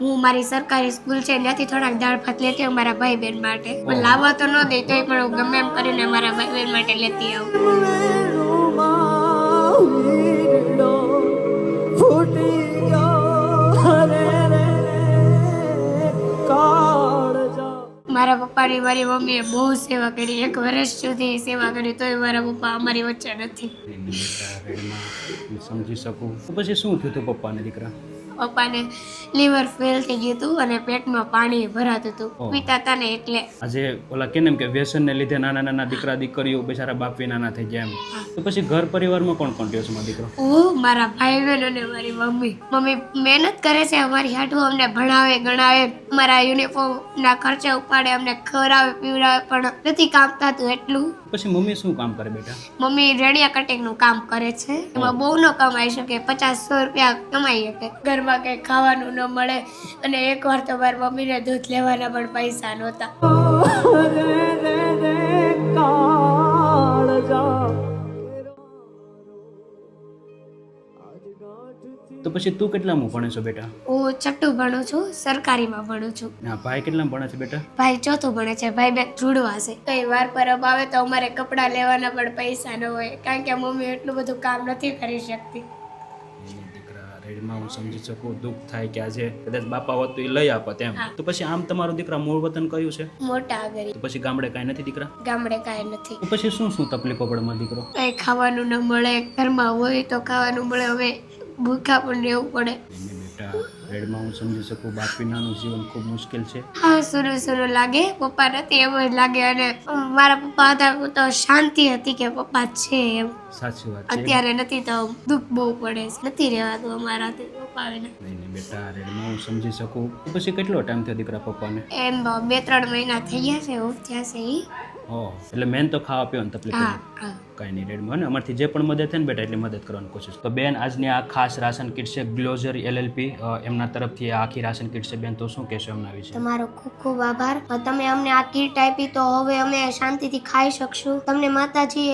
હું મારી સરકારી સ્કૂલ છે ત્યાંથી થોડાક દાળ ભાત લેતી આવું મારા ભાઈ બહેન માટે, પણ લાવવા તો ન દે તોય પણ હું ગમે એમ કરીને મારા ભાઈ બહેન માટે લેતી આવું। મારા પપ્પાની મારી મમ્મીએ બહુ સેવા કરી, 1 વર્ષ સુધી સેવા કરી, તોય મારા પપ્પા અમારી વચ્ચે નથી। હું સમજી શકું। તો પછી શું થયું હતું પપ્પાને દીકરા? પપ્પાને લીવર ફેલ થઈ ગયું હતું અને પેટમાં પાણી ભરાતું હતું, પીતા હતા ને એટલે। આજે ઓલા કે ને કે વ્યસનને લીધે નાના નાના દીકરા દીકરીઓ બેચારા બાપ વિનાના થઈ ગયા એમ, તો પછી ઘર પરિવારમાં કોણ કોણ રહ્યો છે મારો દીકરો? હું, મારા ભાઈ બહેન અને મારી મમ્મી। મમ્મી મહેનત કરે છે અમારી હાટું, અમને ભણાવે ગણાવે, અમારા યુનિફોર્મના ખર્ચા ઉપાડે, અમને ખવડાવે પીવડાવે, પણ નથી કામ થતું એટલું। પછી મમ્મી શું કામ કરે બેટા? મમ્મી રેડિયા કટિંગનું કામ કરે છે, એમાં બહુ ન કમાઈ શકે, 50-100 રૂપિયા કમાઈ શકે, ઘરમાં કંઈ ખાવાનું ન મળે, અને એકવાર તો મારી મમ્મીને દૂધ લેવાના પણ પૈસા નહોતા। તો પછી તું કેટલામાં ભણે છો બેટા? હું 6ઠું ભણું છું, સરકારીમાં ભણું છું। ના, ભાઈ કેટલામાં ભણે છે બેટા? ભાઈ 4થું ભણે છે, ભાઈ બે જોડવા છે। કઈ વાર પરબ આવે તો અમારે કપડાં લેવાના પણ પૈસા ન હોય, કારણ કે મમ્મી એટલું બધું કામ નથી કરી શકતી। દીકરા રેડમાં હું સમજી શકું, દુઃખ થાય કે આજે કદાચ બાપા હોત તો એ લઈ આપત એમ। તો પછી આમ તમારો દીકરા મૂળ વતન કયું છે? મોટા આગળ તો પછી ગામડે કાંઈ નથી દીકરા? ગામડે કાંઈ નથી। તો પછી શું શું તકલીફો પડે મારો દીકરો? કઈ ખાવાનું ન મળે, ઘરમાં હોય તો ખાવાનું મળે, હવે ભૂખા પણ રહેવું પડે। બેટા રેડમાં હું સમજી શકું, બાપ વિનાનું જીવન ખૂબ મુશ્કેલ છે। હા, સુરું લાગે, પપ્પા નથી એમ જ લાગે, અને મારા પપ્પા હતા તો શાંતિ હતી કે પપ્પા છે એમ। સાચી વાત છે। અત્યારે નથી તો દુઃખ બહુ પડે છે, નથી રહેવાતું અમારાથી પપ્પા વિના। નહીં બેટા રેડમાં હું સમજી શકું। તો પછી કેટલો ટાઈમ થયો દીકરા પપ્પાને? એમ 2-3 મહિના થઈ ગયા છે, ઓફ થયા છે ઈ। એટલે મેન તો ખાવા પીવાની તકલીફ હા હતી। હા, કાંઈ નહીં રેડમાં ને અમારથી જે પણ મદદ થાય ને બેટા એટલી મદદ કરવાની કોશિશ। તો બેન, આજની આ ખાસ રાશન કીટ છે ગ્લોઝર LLP એમના તરફથી આ આખી રાશન કીટ છે। બેન, તો શું કહેશો એમના વિશે? તમારો ખૂબ ખૂબ આભાર। તમે અમને આ કીટ આપી તો હવે અમે શાંતિથી ખાઈ શકશું। તમને માતાજી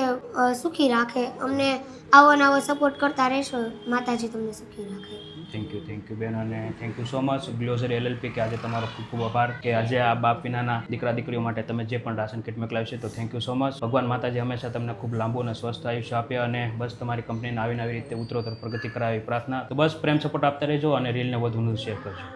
સુખી રાખે, અમને આવો ને આવો સપોર્ટ કરતા રહેશો, માતાજી તમને સુખી રાખે। થેન્ક યુ બેન, અને થેન્ક યુ સો મચ ગ્લોઝર LLP કે આજે તમારો ખૂબ ખૂબ આભાર કે આજે આ બાપ વિનાના દીકરા દીકરીઓ માટે તમે જે પણ રાશન કીટ મોકલાવી છે, તો થેન્ક યુ સો મચ। ભગવાન માતાજી હંમેશા તમને ખૂબ લાંબુ અને સ્વસ્થ આયુષ્ય આપે, અને બસ તમારી કંપનીને આવી રીતે ઉત્તરોત્તર પ્રગતિ કરાવી પ્રાર્થના। તો બસ પ્રેમ સપોર્ટ આપતા રહેજો અને રીલને વધુ શેર કરજો।